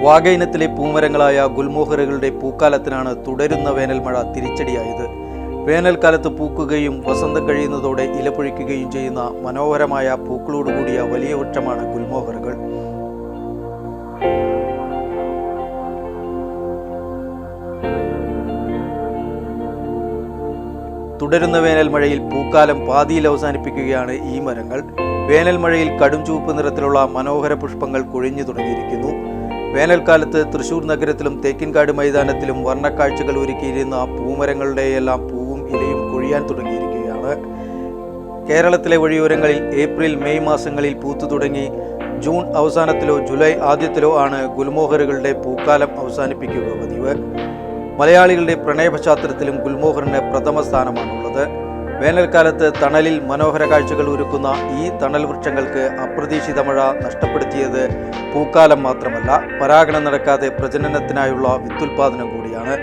വാഗ ഇനത്തിലെ പൂമരങ്ങളായ ഗുൽമോഹറുകളുടെ പൂക്കാലത്തിനാണ് തുടരുന്ന വേനൽമഴ തിരിച്ചടിയായത്. വേനൽക്കാലത്ത് പൂക്കുകയും വസന്തം കഴിയുന്നതോടെ ഇലപൊഴിക്കുകയും ചെയ്യുന്ന മനോഹരമായ പൂക്കളോടുകൂടിയ വലിയ വൃക്ഷമാണ് ഗുൽമോഹറുകൾ. തുടരുന്ന വേനൽമഴയിൽ പൂക്കാലം പാതിയിൽ അവസാനിപ്പിക്കുകയാണ് ഈ മരങ്ങൾ. വേനൽമഴയിൽ കടും ചുവപ്പ് നിറത്തിലുള്ള മനോഹര പുഷ്പങ്ങൾ കൊഴിഞ്ഞു തുടങ്ങിയിരിക്കുന്നു. വേനൽക്കാലത്ത് തൃശൂർ നഗരത്തിലും തേക്കിൻകാട് മൈതാനത്തിലും വർണ്ണക്കാഴ്ചകൾ ഒരുക്കിയിരുന്ന പൂമരങ്ങളുടെയെല്ലാം പൂവും ഇലയും കൊഴിയാൻ തുടങ്ങിയിരിക്കുകയാണ്. കേരളത്തിലെ വഴിയോരങ്ങളിൽ ഏപ്രിൽ മെയ് മാസങ്ങളിൽ പൂത്തു തുടങ്ങി ജൂൺ അവസാനത്തിലോ ജൂലൈ ആദ്യത്തിലോ ആണ് ഗുൽമോഹറുകളുടെ പൂക്കാലം അവസാനിപ്പിക്കുക പതിവ്. മലയാളികളുടെ പ്രണയ പശ്ചാത്തലത്തിലും ഗുൽമോഹറിന് പ്രഥമ സ്ഥാനമാണുള്ളത്. വേനൽക്കാലത്ത് തണലിൽ മനോഹര കാഴ്ചകൾ ഒരുക്കുന്ന ഈ തണൽ വൃക്ഷങ്ങൾക്ക് അപ്രതീക്ഷിത മഴ നഷ്ടപ്പെടുത്തിയത് പൂക്കാലം മാത്രമല്ല, പരാഗണം നടക്കാതെ പ്രജനനത്തിനായുള്ള വിത്തുൽപാദനം കൂടിയാണ്.